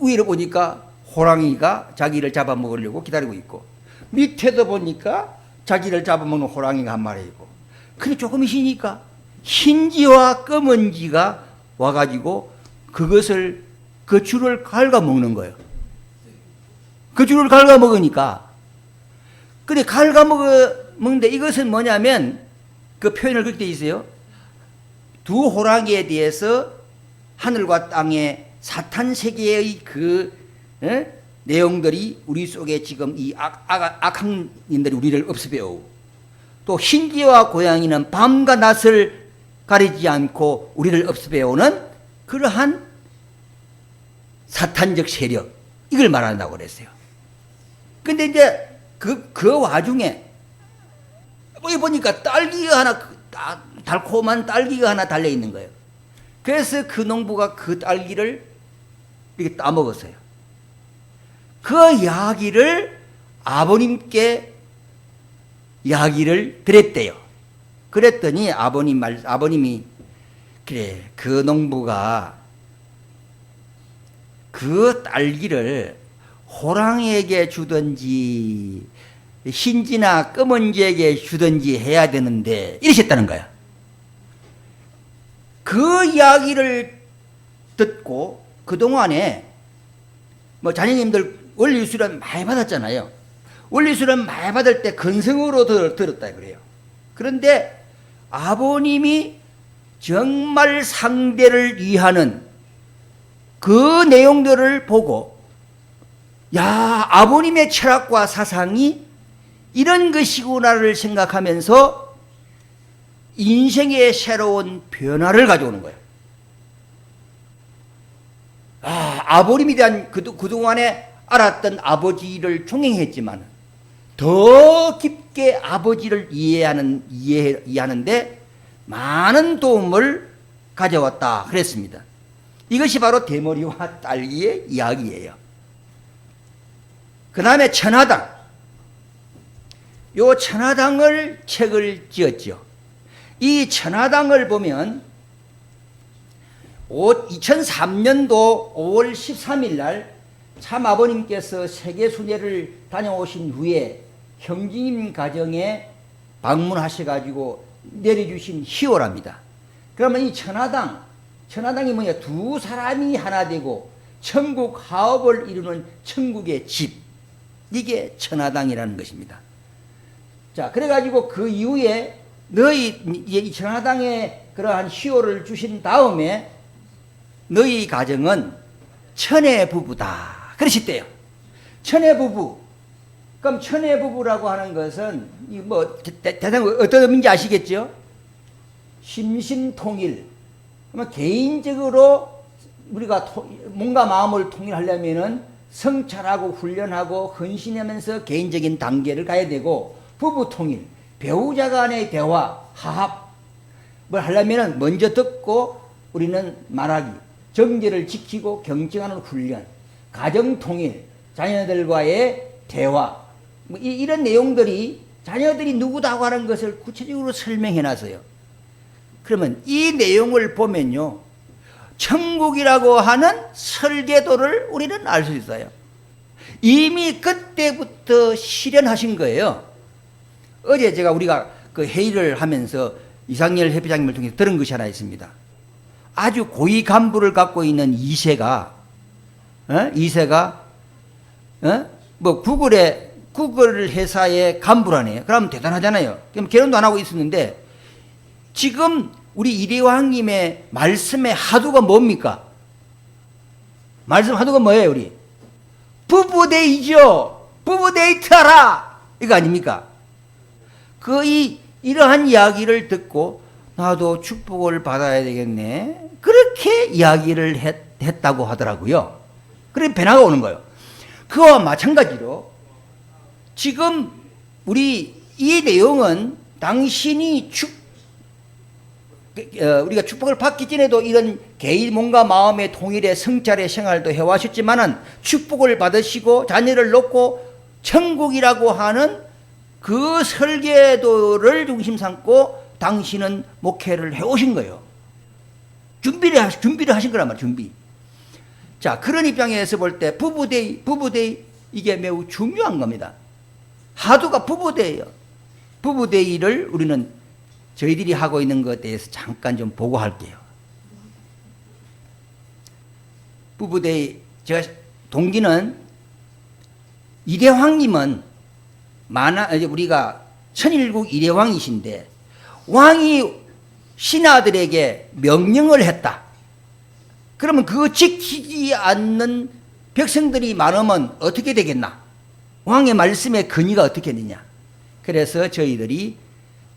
위로 보니까 호랑이가 자기를 잡아먹으려고 기다리고 있고 밑에도 보니까 자기를 잡아먹는 호랑이가 한 마리 있고 근데 조금 있으니까 흰지와 검은지가 와가지고 그것을 그 줄을 갉아먹는 거예요. 그 줄을 갉아먹으니까 근데 갉아먹는데 이것은 뭐냐면 그 표현을 그렇게 돼 있어요. 두 호랑이에 대해서 하늘과 땅의 사탄 세계의 그 내용들이 우리 속에 지금 이 악한인들이 우리를 업습해오고 또 흰지와 고양이는 밤과 낮을 가리지 않고 우리를 업습해오는 그러한 사탄적 세력 이걸 말한다고 그랬어요. 근데 이제 그 와중에 여기 보니까 딸기가 하나 달콤한 딸기가 하나 달려 있는 거예요. 그래서 그 농부가 그 딸기를 이렇게 따먹었어요. 그 이야기를 아버님께 이야기를 드렸대요. 그랬더니 아버님이 그래 그 농부가 그 딸기를 호랑이에게 주든지 흰지나 검은지에게 주든지 해야 되는데 이러셨다는 거야. 그 이야기를 듣고 그동안에 뭐 자녀님들 원리수련 많이 받았잖아요. 원리수련 많이 받을 때 근성으로 들었다 그래요. 그런데 아버님이 정말 상대를 위하는 그 내용들을 보고 야 아버님의 철학과 사상이 이런 것이구나를 생각하면서 인생의 새로운 변화를 가져오는 거예요. 아버님에 대한 그동안에 알았던 아버지를 존경했지만 더 깊게 아버지를 이해하는데 많은 도움을 가져왔다 그랬습니다. 이것이 바로 대머리와 딸기의 이야기예요. 그 다음에 천하당. 요 천하당을 책을 지었죠. 이 천하당을 보면 2003년도 5월 13일 날 참 아버님께서 세계 순회를 다녀오신 후에 형제님 가정에 방문하셔가지고 내려주신 희호랍니다. 그러면 이 천하당이 뭐냐? 두 사람이 하나 되고 천국 화합을 이루는 천국의 집. 이게 천하당이라는 것입니다. 자, 그래가지고 그 이후에 너희 이 천하당에 그러한 희호를 주신 다음에 너희 가정은 천의 부부다. 그러셨대요. 천의 부부. 그럼 천의 부부라고 하는 것은 뭐 대상 어떤 의미인지 아시겠죠? 심심통일. 그러면 개인적으로 우리가 몸과 마음을 통일하려면은 성찰하고 훈련하고 헌신하면서 개인적인 단계를 가야 되고 부부 통일, 배우자 간의 대화, 화합 뭘 하려면은 먼저 듣고 우리는 말하기, 정제를 지키고 경청하는 훈련, 가정 통일, 자녀들과의 대화 뭐 이런 내용들이 자녀들이 누구다고 하는 것을 구체적으로 설명해 놨어요. 그러면 이 내용을 보면요, 천국이라고 하는 설계도를 우리는 알 수 있어요. 이미 그때부터 실현하신 거예요. 어제 우리가 그 회의를 하면서 이상열 회장님을 통해서 들은 것이 하나 있습니다. 아주 고위 간부를 갖고 있는 이세가 뭐 구글 회사의 간부라네요. 그럼 대단하잖아요. 그럼 결혼도 안 하고 있었는데 지금 우리 이대왕님의 말씀의 하도가 뭡니까? 말씀 하도가 뭐예요, 우리? 부부데이죠. 부부데이트 하라. 이거 아닙니까? 이러한 이야기를 듣고 나도 축복을 받아야 되겠네. 그렇게 이야기를 했다고 하더라고요. 그래 변화가 오는 거예요. 그와 마찬가지로 지금 우리 이 내용은 당신이 우리가 축복을 받기 전에도 이런 개인 몸과 마음의 통일의 성찰의 생활도 해와셨지만은 축복을 받으시고 자녀를 놓고 천국이라고 하는 그 설계도를 중심 삼고 당신은 목회를 해오신 거예요. 준비를 하신 거란 말이에요. 준비. 자, 그런 입장에서 볼 때 부부데이 이게 매우 중요한 겁니다. 하두가 부부데이예요. 부부데이를 우리는 저희들이 하고 있는 것에 대해서 잠깐 좀 보고할게요. 부부데이 제가 동기는 이대왕님은 우리가 천일국 이대왕이신데 왕이 신하들에게 명령을 했다. 그러면 그거 지키지 않는 백성들이 많으면 어떻게 되겠나? 왕의 말씀의 근위가 어떻게 되느냐? 그래서 저희들이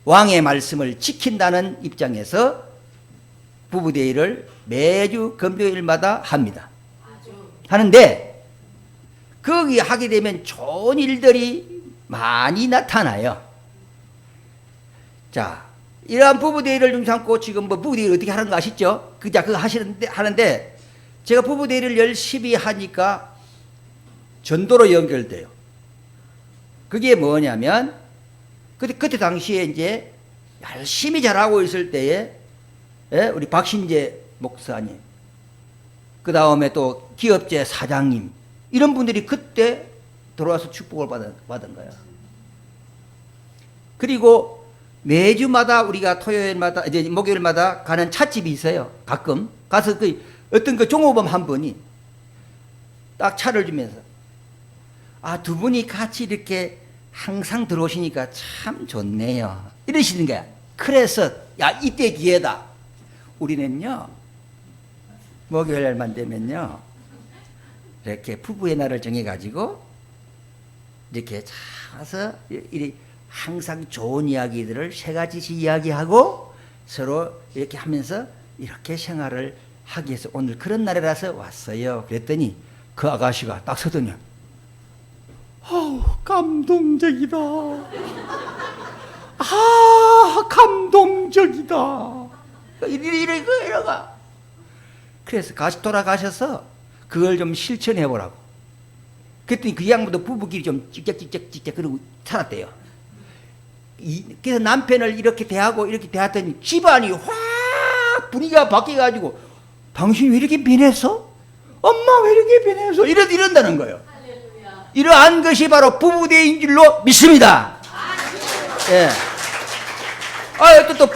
왕의 말씀을 지킨다는 입장에서 부부대회를 매주 금요일마다 합니다. 하는데 거기 하게 되면 좋은 일들이 많이 나타나요. 자, 이러한 부부대회를 중심삼고 지금 뭐 부부대회를 어떻게 하는 거 아시죠? 그거 하는데 제가 부부대회를 열심히 하니까 전도로 연결돼요. 그게 뭐냐면 그때 당시에 이제 열심히 잘하고 있을 때에 우리 박신재 목사님, 그 다음에 또 기업체 사장님 이런 분들이 그때 들어와서 축복을 받은 거예요. 그리고 매주마다 우리가 토요일마다 이제 목요일마다 가는 찻집이 있어요. 가끔 가서 어떤 종업원 한 분이 딱 차를 주면서 두 분이 같이 이렇게 항상 들어오시니까 참 좋네요. 이러시는 거야. 그래서 이때 기회다. 우리는요 목요일만 되면요 이렇게 부부의 날을 정해가지고 이렇게 와서 항상 좋은 이야기들을 세 가지씩 이야기하고 서로 이렇게 하면서 이렇게 생활을 하기 위해서 오늘 그런 날이라서 왔어요. 그랬더니 그 아가씨가 딱 서더니 감동적이다. 감동적이다. 이러가. 그래서 다시 돌아가셔서 그걸 좀 실천해 보라고. 그랬더니 그 양반도 부부끼리 좀 찍찍 그러고 살았대요. 그래서 남편을 이렇게 대하고 이렇게 대했더니 집안이 확 분위기가 바뀌어가지고 당신 왜 이렇게 변했어? 엄마 왜 이렇게 변했어? 이런다는 거예요. 할렐루야. 이러한 것이 바로 부부대인 줄로 믿습니다. 예. 또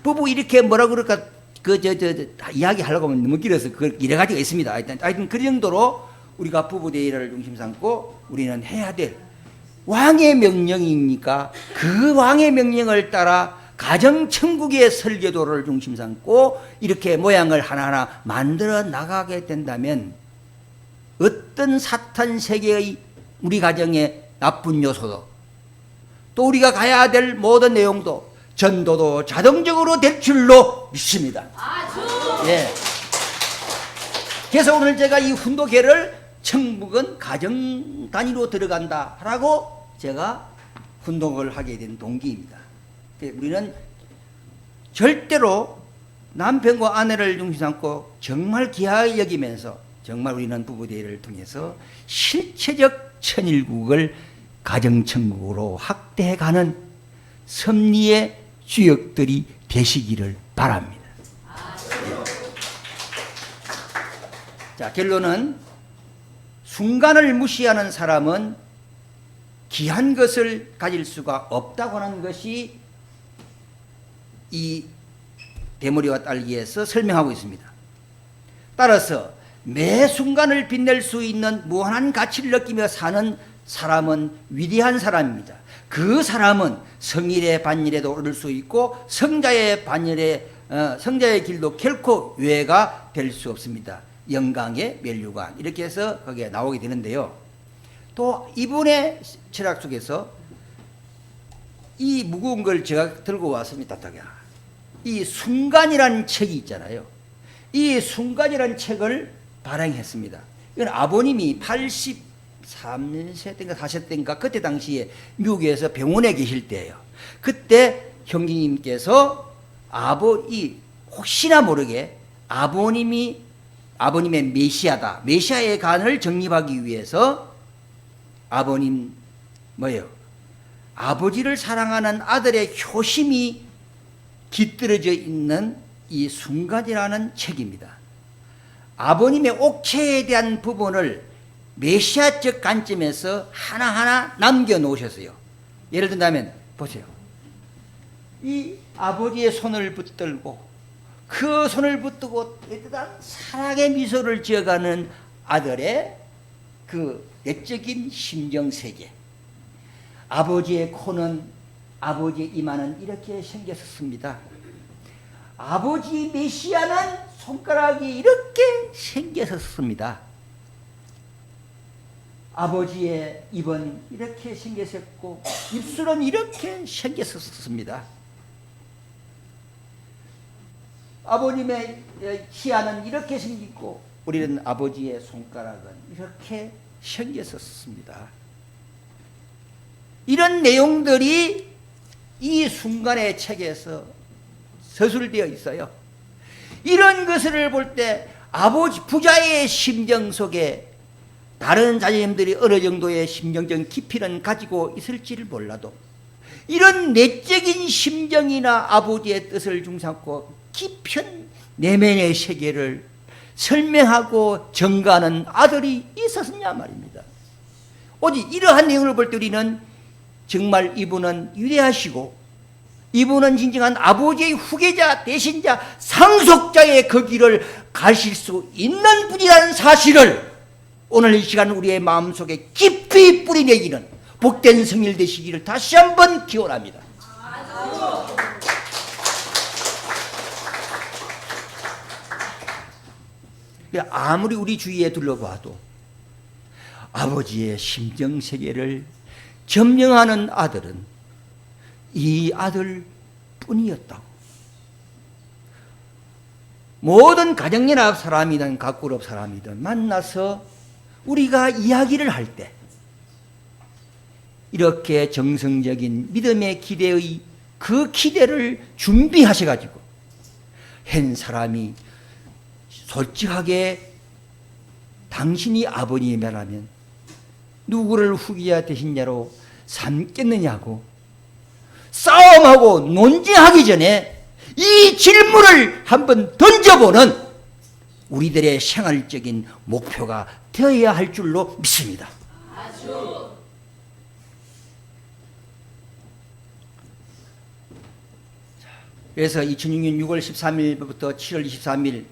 부부 이렇게 뭐라 그럴까 이야기 하려고 하면 너무 길어서 그걸 여러 가지가 있습니다. 하여튼 그 정도로 우리가 부부대회를 중심 삼고 우리는 해야 될 왕의 명령이니까 그 왕의 명령을 따라 가정천국의 설계도를 중심 삼고 이렇게 모양을 하나하나 만들어 나가게 된다면 어떤 사탄 세계의 우리 가정의 나쁜 요소도 또 우리가 가야 될 모든 내용도 전도도 자동적으로 될 줄로 믿습니다. 예. 그래서 오늘 제가 이 훈도계를 천국은 가정 단위로 들어간다 라고 제가 훈독을 하게 된 동기입니다. 우리는 절대로 남편과 아내를 중심 삼고 정말 귀하게 여기면서 정말 우리는 부부대회를 통해서 실체적 천일국을 가정천국으로 확대해가는 섭리의 주역들이 되시기를 바랍니다. 자, 결론은 순간을 무시하는 사람은 귀한 것을 가질 수가 없다고 하는 것이 이 대머리와 딸기에서 설명하고 있습니다. 따라서 매 순간을 빛낼 수 있는 무한한 가치를 느끼며 사는 사람은 위대한 사람입니다. 그 사람은 성일의 반일에도 오를 수 있고 성자의 길도 결코 외가 될 수 없습니다. 영광의 면류관 이렇게 해서 거기에 나오게 되는데요. 또 이분의 철학 속에서 이 무거운 걸 제가 들고 왔습니다. 이 순간이라는 책이 있잖아요. 이 순간이라는 책을 발행했습니다. 이건 아버님이 83세 때인가 4세 때인가 그때 당시에 미국에서 병원에 계실 때예요. 그때 형제님께서 혹시나 모르게 아버님의 메시아다, 메시아의 간을 정립하기 위해서 아버지를 사랑하는 아들의 효심이 깃들어져 있는 이 순간이라는 책입니다. 아버님의 옥체에 대한 부분을 메시아적 관점에서 하나하나 남겨놓으셨어요. 예를 든다면 보세요. 이 아버지의 손을 붙들고 그 손을 붙들고 따뜻한 사랑의 미소를 지어가는 아들의 그 내적인 심정세계. 아버지의 코는, 아버지의 이마는 이렇게 생겼었습니다. 아버지 메시아는 손가락이 이렇게 생겼었습니다. 아버지의 입은 이렇게 생겼었고 입술은 이렇게 생겼었습니다. 아버님의 치아는 이렇게 생기고 우리는 아버지의 손가락은 이렇게 생겼었습니다. 이런 내용들이 이 순간의 책에서 서술되어 있어요. 이런 것을 볼 때 아버지 부자의 심정 속에 다른 자녀님들이 어느 정도의 심정적 깊이는 가지고 있을지를 몰라도 이런 내적인 심정이나 아버지의 뜻을 중삼고 깊은 내면의 세계를 설명하고 전가하는 아들이 있었느냐 말입니다. 오직 이러한 내용을 볼 때 우리는 정말 이분은 위대하시고 이분은 진정한 아버지의 후계자, 대신자, 상속자의 그 길을 가실 수 있는 분이라는 사실을 오늘 이 시간 우리의 마음속에 깊이 뿌리내기는 복된 성일 되시기를 다시 한번 기원합니다. 아무리 우리 주위에 둘러봐도 아버지의 심정세계를 점령하는 아들은 이 아들 뿐이었다고. 모든 가정연합 사람이든 각그룹 사람이든 만나서 우리가 이야기를 할 때 이렇게 정성적인 믿음의 기대의 그 기대를 준비하셔가지고 한 사람이 솔직하게 당신이 아버님이라면 누구를 후계자 되신냐로 삼겠느냐고 싸움하고 논쟁하기 전에 이 질문을 한번 던져보는 우리들의 생활적인 목표가 되어야 할 줄로 믿습니다. 그래서 2006년 6월 13일부터 7월 23일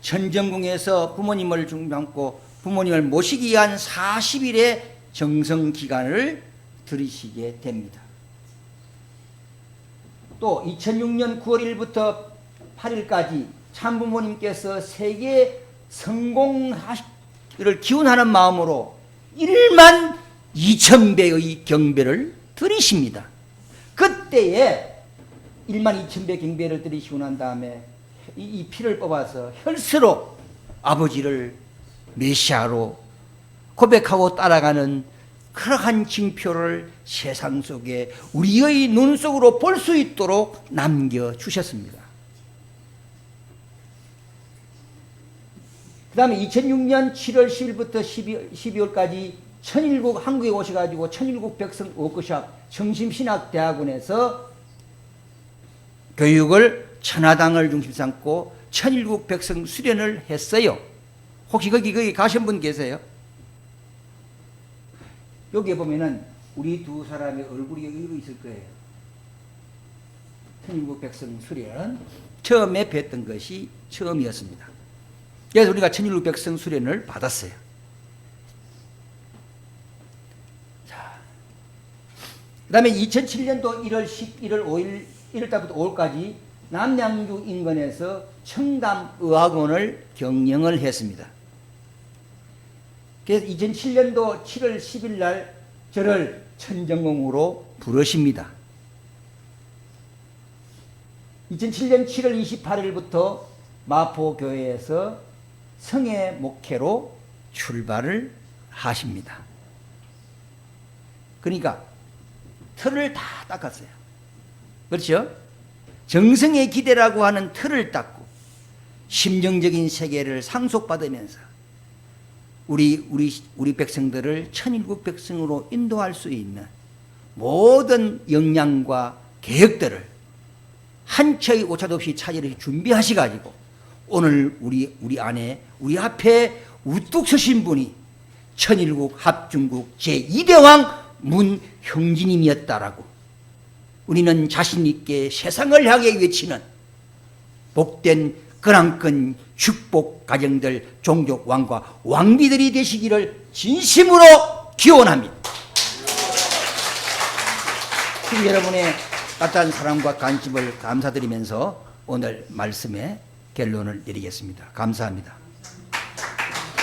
천정궁에서 부모님을 중담고 부모님을 모시기 위한 40일의 정성기간을 들이시게 됩니다. 또 2006년 9월 1일부터 8일까지 참부모님께서 세계 성공을 기원하는 마음으로 1만 2,000배의 경배를 드리십니다. 그때에 1만 2,000배 경배를 드리시고 난 다음에 이 피를 뽑아서 혈수로 아버지를 메시아로 고백하고 따라가는 그러한 징표를 세상 속에 우리의 눈 속으로 볼 수 있도록 남겨주셨습니다. 그 다음에 2006년 7월 10일부터 12월까지 천일국 한국에 오셔가지고 천일국 백성 워크숍 정심신학대학원에서 교육을 천하당을 중심 삼고 천일국 백성 수련을 했어요. 혹시 거기 가신 분 계세요? 여기에 보면은 우리 두 사람의 얼굴이 여기 있을 거예요. 천일국 백성 수련 처음에 뵀던 것이 처음이었습니다. 그래서 우리가 천일국 백성 수련을 받았어요. 자, 그 다음에 2007년도 1월 5일 1월달부터 5월까지 남양주 인근에서 청담의학원을 경영을 했습니다. 그래서 2007년도 7월 10일 날 저를 천정궁으로 부르십니다. 2007년 7월 28일부터 마포교회에서 성회 목회로 출발을 하십니다. 그러니까 틀을 다 닦았어요. 그렇죠? 정성의 기대라고 하는 틀을 닦고 심정적인 세계를 상속받으면서 우리 백성들을 천일국 백성으로 인도할 수 있는 모든 역량과 계획들을 한치의 오차도 없이 차질없이 준비하셔가지고 오늘 우리 안에 우리 앞에 우뚝 서신 분이 천일국 합중국 제2대왕 문형진님이었다라고 우리는 자신 있게 세상을 향해 외치는 복된 그랑큰 축복 가정들 종족 왕과 왕비들이 되시기를 진심으로 기원합니다. 시민 여러분의 따뜻한 사랑과 관심을 감사드리면서 오늘 말씀에 결론을 내리겠습니다. 감사합니다.